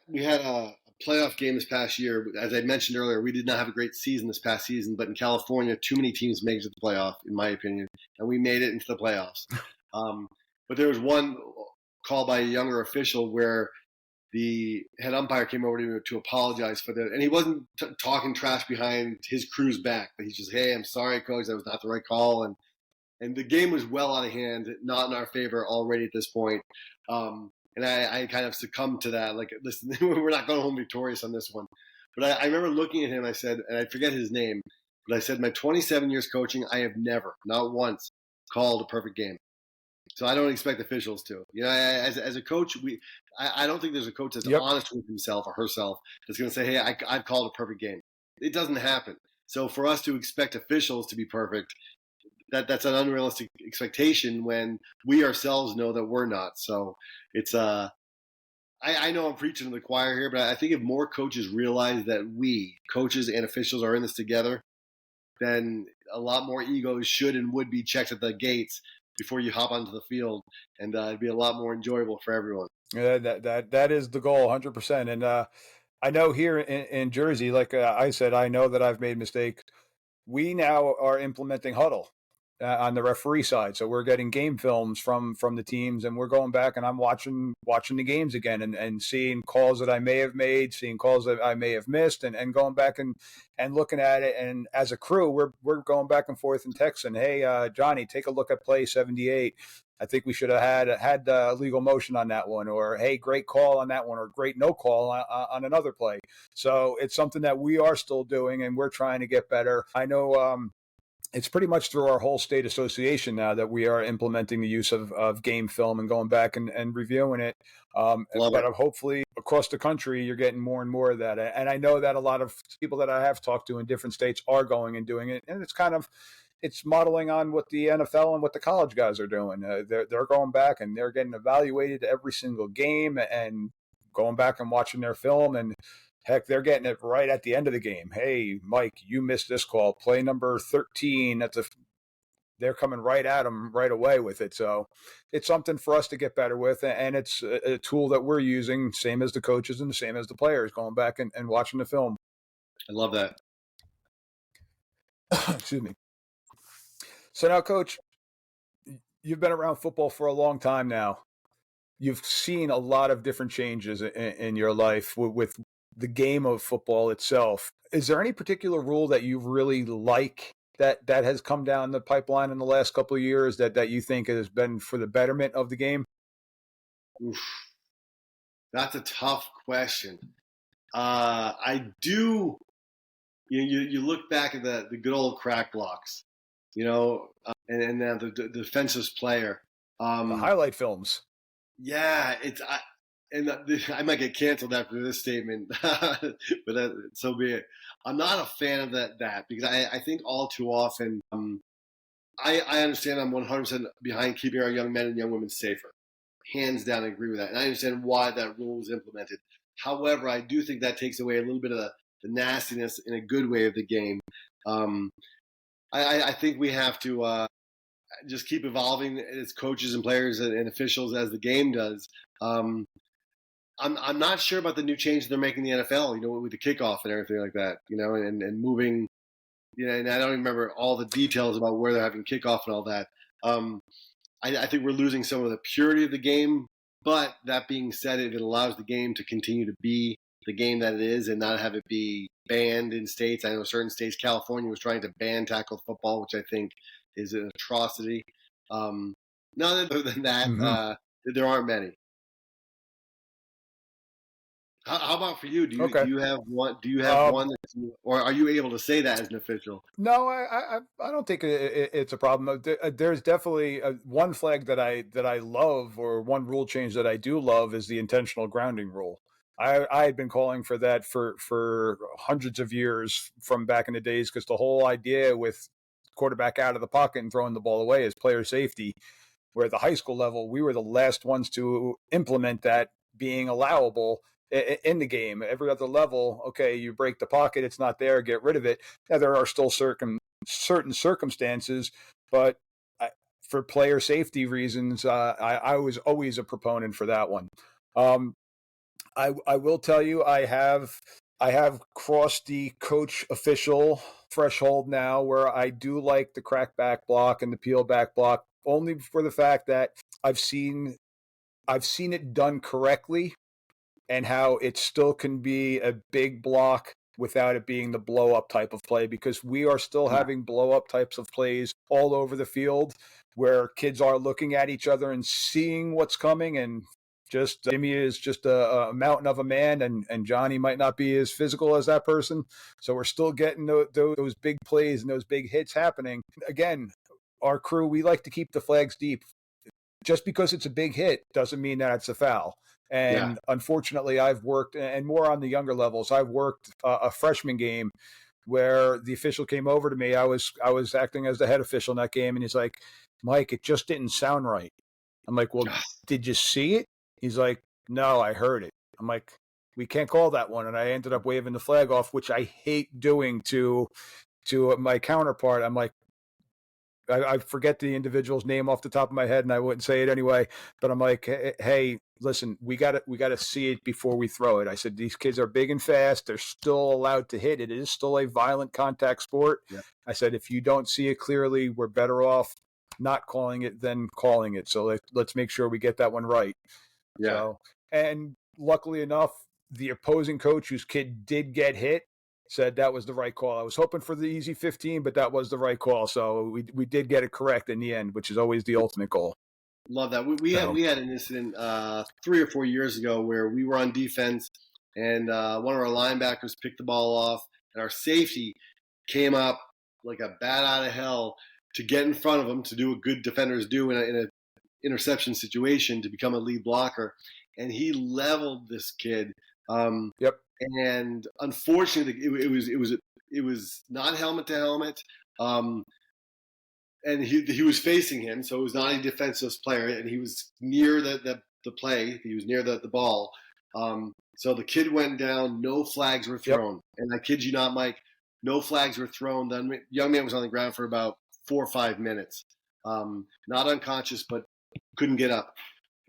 We had a playoff game this past year. As I mentioned earlier, we did not have a great season this past season, but in California, too many teams made it to the playoff, in my opinion, and we made it into the playoffs. Um, but there was one call by a younger official where the head umpire came over to apologize for that, and he wasn't talking trash behind his crew's back, but he's just, "Hey, I'm sorry, coach, that was not the right call," and the game was well out of hand, not in our favor already at this point. And I kind of succumbed to that. Like, listen, we're not going home victorious on this one. But I remember looking at him, I said, and I forget his name, but I said, my 27 years coaching, I have never, not once, called a perfect game. So I don't expect officials to. As a coach, I don't think there's a coach that's Yep. honest with himself or herself that's going to say, "Hey, I've called a perfect game." It doesn't happen. So for us to expect officials to be perfect, that's an unrealistic expectation when we ourselves know that we're not. So it's I know I'm preaching to the choir here, but I think if more coaches realize that we coaches and officials are in this together, then a lot more egos should and would be checked at the gates before you hop onto the field, and it'd be a lot more enjoyable for everyone. Yeah, that is the goal, 100%. And I know here in Jersey, like I said, I know that I've made mistakes. We now are implementing huddle on the referee side, so we're getting game films from the teams, and we're going back and I'm watching the games again and seeing calls that I may have made, seeing calls that I may have missed, and going back and looking at it. And as a crew, we're going back and forth and texting, "Hey, Johnny, take a look at play 78. I think we should have had legal motion on that one," or "Hey, great call on that one," or "Great no call on another play." So it's something that we are still doing, and we're trying to get better. I know it's pretty much through our whole state association now that we are implementing the use of game film and going back and reviewing it. Love But it. hopefully across the country, you're getting more and more of that. And I know that a lot of people that I have talked to in different states are going and doing it. And it's modeling on what the NFL and what the college guys are doing. They're going back and they're getting evaluated every single game and going back and watching their film. And heck, they're getting it right at the end of the game. "Hey, Mike, you missed this call. Play number 13." They're coming right at them right away with it. So it's something for us to get better with. And it's a tool that we're using, same as the coaches and the same as the players, going back and watching the film. I love that. Excuse me. So now, Coach, you've been around football for a long time now. You've seen a lot of different changes in your life with the game of football itself. Is there any particular rule that you really like that has come down the pipeline in the last couple of years that you think has been for the betterment of the game? Oof, that's a tough question. I do. You look back at the good old crack blocks, and now the defensive player. The Um, highlight films. yeah, I might get canceled after this statement, but so be it. I'm not a fan of that because I think all too often. I understand I'm 100% behind keeping our young men and young women safer. Hands down, I agree with that, and I understand why that rule was implemented. However, I do think that takes away a little bit of the nastiness in a good way of the game. Um, I think we have to just keep evolving as coaches and players and officials as the game does. Um, I'm not sure about the new changes they're making in the NFL, with the kickoff and everything like that, and moving, and I don't even remember all the details about where they're having kickoff and all that. Um, I think we're losing some of the purity of the game, but that being said, it allows the game to continue to be the game that it is and not have it be banned in states. I know certain states, California was trying to ban tackle football, which I think is an atrocity. None other than that, Hmm. there aren't many. How about for you? Do Okay. you have one? Do you have Um, one, or are you able to say that as an official? no, I don't think it's a problem. There's definitely one flag that I love, or one rule change that I do love, is the intentional grounding rule. I had been calling for that for hundreds of years from back in the days, because the whole idea with quarterback out of the pocket and throwing the ball away is player safety. Where at the high school level, we were the last ones to implement that being allowable in the game. Every other level, okay, you break the pocket, it's not there, get rid of it. Now, there are still certain circumstances, but for player safety reasons, I was always a proponent for that one. Um, I will tell you, I have crossed the coach official threshold now, where I do like the crackback block and the peel back block, only for the fact that I've seen I've seen it done correctly, and how it still can be a big block without it being the blow up type of play, because we are still Yeah, having blow up types of plays all over the field, where kids are looking at each other and seeing what's coming, and just Jimmy is just a mountain of a man, and Johnny might not be as physical as that person. So we're still getting those big plays and those big hits happening. Again, our crew, we like to keep the flags deep. Just because it's a big hit doesn't mean that it's a foul. yeah, And unfortunately, I've worked, and more on the younger levels, I've worked a freshman game where the official came over to me. I was acting as the head official in that game, and he's like, "Mike, it just didn't sound right." I'm like, "Well, did you see it?" He's like, "No, I heard it." I'm like, "We can't call that one," and I ended up waving the flag off, which I hate doing to my counterpart. I'm like, I forget the individual's name off the top of my head, and I wouldn't say it anyway. But I'm like, hey, listen, we got to see it before we throw it. I said, these kids are big and fast. They're still allowed to hit. It is still a violent contact sport. yeah, I said, if you don't see it clearly, we're better off not calling it than calling it. So let's make sure we get that one right. yeah. So, and luckily enough, the opposing coach, whose kid did get hit, said that was the right call. I was hoping for the easy 15, but that was the right call. So we did get it correct in the end, which is always the ultimate goal. Love that. So, We had an incident 3 or 4 years ago where we were on defense, and one of our linebackers picked the ball off, and our safety came up like a bat out of hell to get in front of him, to do what good defenders do in a interception situation, to become a lead blocker, and he leveled this kid. Um, yep, and unfortunately, it was not helmet to helmet. Um, and he was facing him, so it was not a defensive player, and he was near the play. He was near the ball. So the kid went down. No flags were yep, thrown, and I kid you not, Mike, no flags were thrown. The young man was on the ground for about 4 or 5 minutes, not unconscious, but couldn't get up.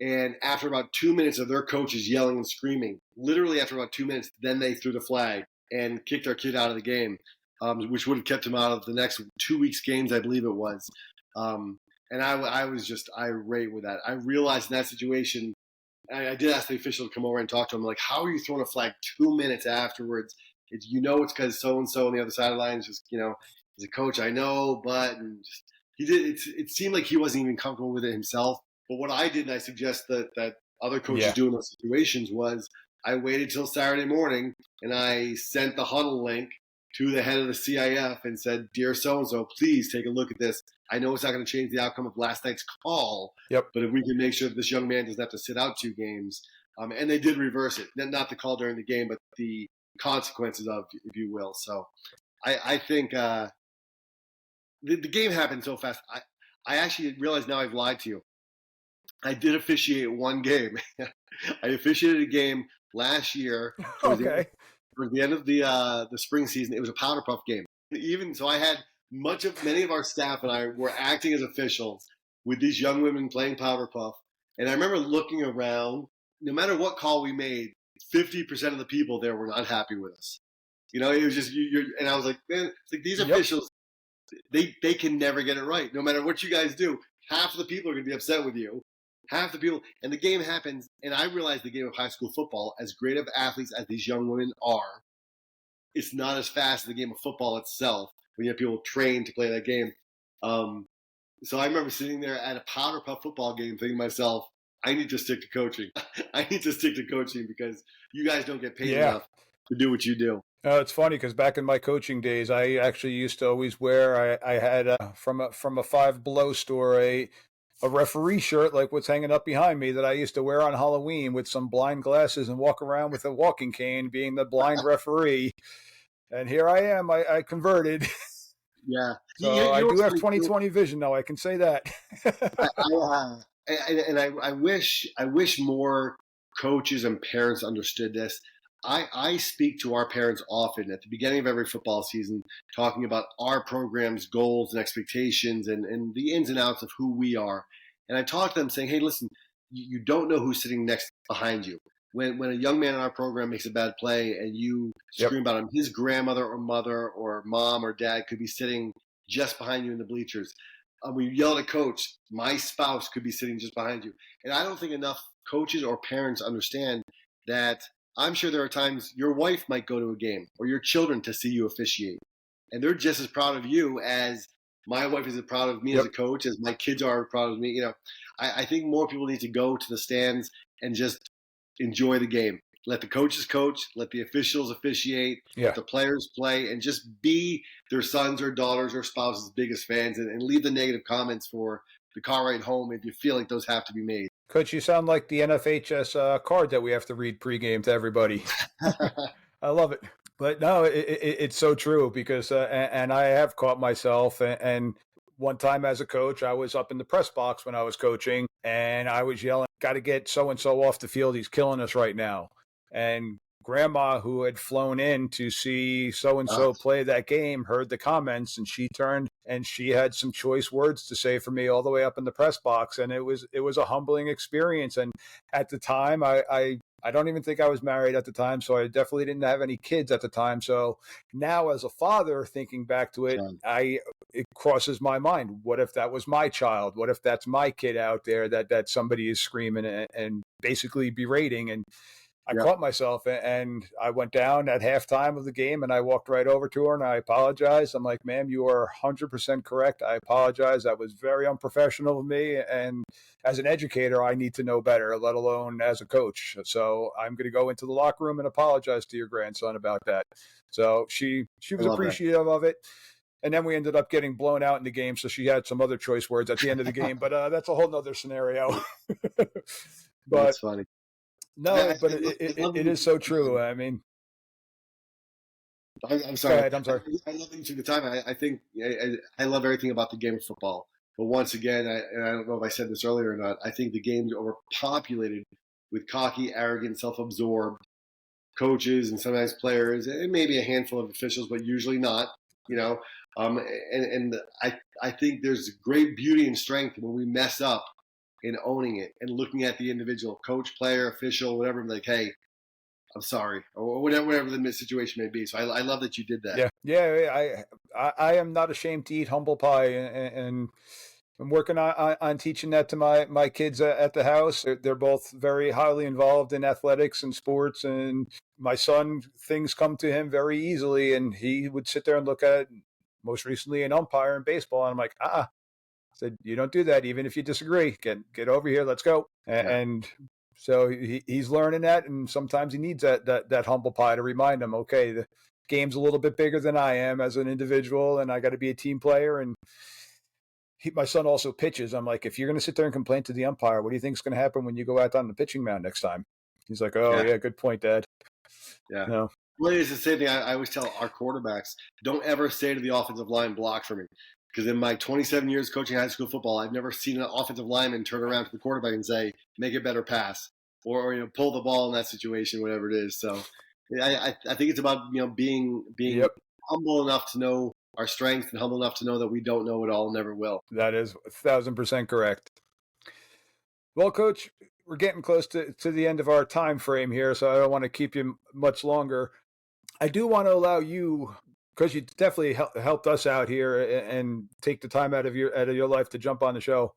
And after about 2 minutes of their coaches yelling and screaming, literally after about 2 minutes, then they threw the flag and kicked our kid out of the game, which would have kept him out of the next 2 weeks' games, I believe it was. And I was just irate with that. I realized in that situation, I did ask the official to come over and talk to him. Like, how are you throwing a flag 2 minutes afterwards? It's because so and so on the other side of the line is just, he's a coach, I know, but and just, he did. It seemed like he wasn't even comfortable with it himself. But what I did, and I suggest that other coaches yeah, do in those situations, was I waited till Saturday morning and I sent the huddle link to the head of the CIF and said, "Dear so-and-so, please take a look at this. I know it's not going to change the outcome of last night's call, yep, but if we can make sure that this young man doesn't have to sit out 2 games." And they did reverse it. Not the call during the game, but the consequences of, if you will. So I think the game happened so fast. I actually realize now I've lied to you. I did officiate one game. I officiated a game last year towards the okay, towards the end of the spring season. It was a powder puff game. Even so, I had many of our staff and I were acting as officials with these young women playing powder puff. And I remember looking around. No matter what call we made, 50% of the people there were not happy with us. It was just and I was like, man, it's like these yep, officials, they can never get it right. No matter what you guys do, half of the people are going to be upset with you. Half the people, and the game happens, and I realize the game of high school football, as great of athletes as these young women are, it's not as fast as the game of football itself when you have people trained to play that game. Um, so I remember sitting there at a powder puff football game thinking to myself, I need to stick to coaching. I need to stick to coaching because you guys don't get paid Yeah. enough to do what you do. It's funny because back in my coaching days, I actually used to always wear. I had from a Five Below store a referee shirt like what's hanging up behind me that I used to wear on Halloween with some blind glasses and walk around with a walking cane, being the blind referee. And here I am. I converted, Yeah. so I You know do what's have funny too? 20/20 vision now. I can say that. I wish more coaches and parents understood this. I speak to our parents often at the beginning of every football season, talking about our program's goals and expectations and the ins and outs of who we are. And I talk to them saying, hey, listen, you don't know who's sitting next behind you. When a young man in our program makes a bad play and you Yep. scream about him, his grandmother or mother or mom or dad could be sitting just behind you in the bleachers. When you yell at a coach, my spouse could be sitting just behind you. And I don't think enough coaches or parents understand that. I'm sure there are times your wife might go to a game or your children to see you officiate. And they're just as proud of you as my wife is as proud of me as a Yep. coach, as my kids are proud of me. I think more people need to go to the stands and just enjoy the game. Let the coaches coach, let the officials officiate, let Yeah. the players play, and just be their sons or daughters or spouses' biggest fans and leave the negative comments for the car ride home if you feel like those have to be made. Coach, you sound like the NFHS card that we have to read pregame to everybody. I love it. But no, it's so true because, and I have caught myself. And one time as a coach, I was up in the press box when I was coaching, and I was yelling, "Got to get so and so off the field. He's killing us right now." And grandma, who had flown in to see so and uh, so play that game, heard the comments, and she turned and she had some choice words to say for me all the way up in the press box, and it was a humbling experience. And at the time, I don't even think I was married at the time, so I definitely didn't have any kids at the time. So now, as a father, thinking back to it, it crosses my mind. What if that was my child? What if that's my kid out there that somebody is screaming and basically berating? And I yep, caught myself and I went down at halftime of the game and I walked right over to her and I apologized. I'm like, ma'am, you are 100% correct. I apologize. That was very unprofessional of me. And as an educator, I need to know better, let alone as a coach. So I'm going to go into the locker room and apologize to your grandson about that. So she I was love that. appreciative of it. And then we ended up getting blown out in the game. So she had some other choice words at the end of the game, but that's a whole nother scenario. But That's funny. no, but I love that it you is so took the true. time. I mean, I'm go sorry. ahead. I'm sorry. I love that you took the time. I think I love everything about the game of football. But once again, and I don't know if I said this earlier or not, I think the game's overpopulated with cocky, arrogant, self-absorbed coaches and sometimes players, and maybe a handful of officials, but usually not. You know, and I think there's great beauty and strength when we mess up in owning it and looking at the individual coach, player, official, whatever. And like, hey, I'm sorry, or whatever the situation may be. So I love that you did that. Yeah, yeah. I am not ashamed to eat humble pie, and I'm working on teaching that to my kids at the house. They're both very highly involved in athletics and sports, and my son, things come to him very easily, and he would sit there and look at, most recently, an umpire in baseball, and I'm like, I said, you don't do that, even if you disagree. Get over here, let's go. Yeah, And so he's learning that, and sometimes he needs that humble pie to remind him, okay, the game's a little bit bigger than I am as an individual, and I got to be a team player. And my son also pitches. I'm like, if you're going to sit there and complain to the umpire, what do you think is going to happen when you go out on the pitching mound next time? He's like, oh yeah, yeah, good point, Dad. yeah. No, Well, it's the same thing. I always tell our quarterbacks: don't ever say to the offensive line, "Block for me," because in my 27 years coaching high school football, I've never seen an offensive lineman turn around to the quarterback and say, "Make a better pass," or pull the ball in that situation, whatever it is. So, yeah, I think it's about being yep, humble enough to know our strengths and humble enough to know that we don't know it all and never will. that is 1,000% correct. Well, Coach, we're getting close to the end of our time frame here, so I don't want to keep you much longer. I do want to allow you, because you definitely helped us out here and take the time out of your life to jump on the show.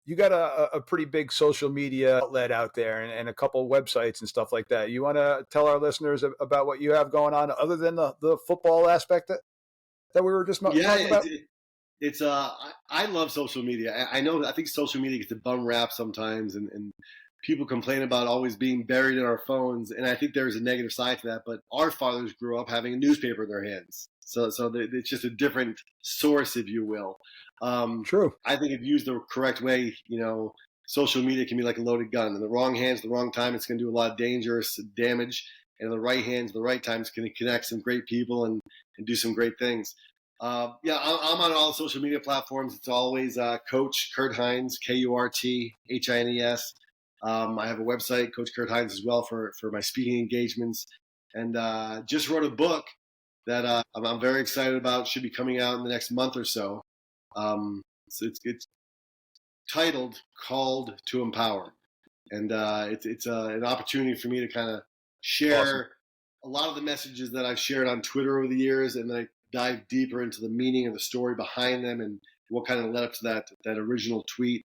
you got a pretty big social media outlet out there and a couple of websites and stuff like that. You want to tell our listeners about what you have going on other than the football aspect that we were just Yeah, talking about? it's I love social media. I know I think social media gets a bum rap sometimes, and people complain about always being buried in our phones, and I think there's a negative side to that. But our fathers grew up having a newspaper in their hands, so it's just a different source, if you will. True. I think if used the correct way, social media can be like a loaded gun. In the wrong hands, the wrong time, it's going to do a lot of dangerous damage. And in the right hands, the right time, it's going to connect some great people and do some great things. Yeah, I'm on all social media platforms. It's always Coach Kurt Hines, KurtHines. I have a website, Coach Kurt Hines, as well for my speaking engagements, and just wrote a book that I'm very excited about. Should be coming out in the next month or so. So it's titled "Called to Empower," and it's an opportunity for me to kind of Awesome. share a lot of the messages that I've shared on Twitter over the years, and then I dive deeper into the meaning of the story behind them and what kind of led up to that original tweet.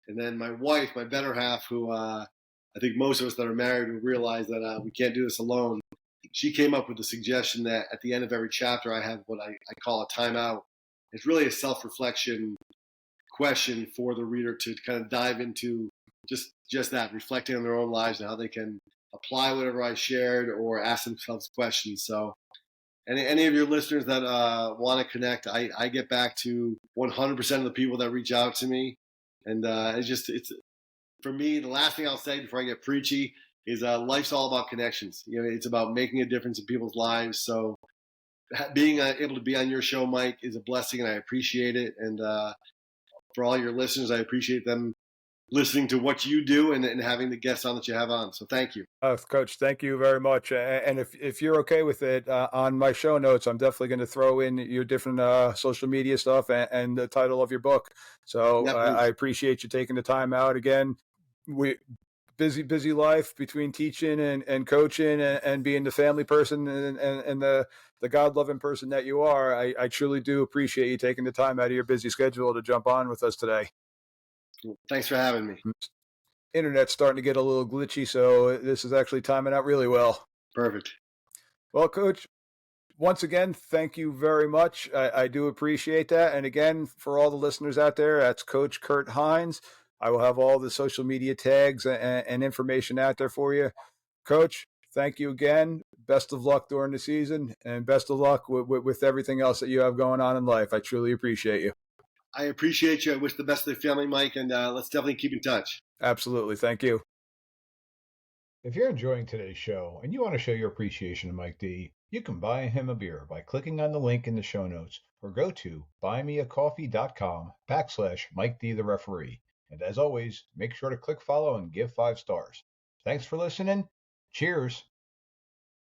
And then my wife, my better half, who I think most of us that are married will realize that we can't do this alone. She came up with the suggestion that at the end of every chapter, I have what I call a timeout. It's really a self-reflection question for the reader to kind of dive into just that, reflecting on their own lives and how they can apply whatever I shared or ask themselves questions. So any of your listeners that want to connect, I get back to 100% of the people that reach out to me. And it's for me, the last thing I'll say before I get preachy is life's all about connections. It's about making a difference in people's lives. So being able to be on your show, Mike, is a blessing, and I appreciate it. And for all your listeners, I appreciate them listening to what you do and having the guests on that you have on. So thank you. Coach, thank you very much. And if you're okay with it, on my show notes, I'm definitely going to throw in your different social media stuff and the title of your book. So Yeah, I please. appreciate you taking the time out again. We busy life between teaching and coaching and being the family person and the God loving person that you are. I truly do appreciate you taking the time out of your busy schedule to jump on with us today. Thanks for having me. Internet's starting to get a little glitchy, so this is actually timing out really well. Perfect. Well, Coach, once again, thank you very much. I do appreciate that. And again, for all the listeners out there, that's Coach Kurt Hines. I will have all the social media tags and information out there for you. Coach, thank you again. Best of luck during the season and best of luck with everything else that you have going on in life. I truly appreciate you. I appreciate you. I wish the best of the family, Mike, and let's definitely keep in touch. Absolutely. Thank you. If you're enjoying today's show and you want to show your appreciation to Mike D, you can buy him a beer by clicking on the link in the show notes or go to buymeacoffee.com/Mike D the referee. And as always, make sure to click follow and give 5 stars. Thanks for listening. Cheers.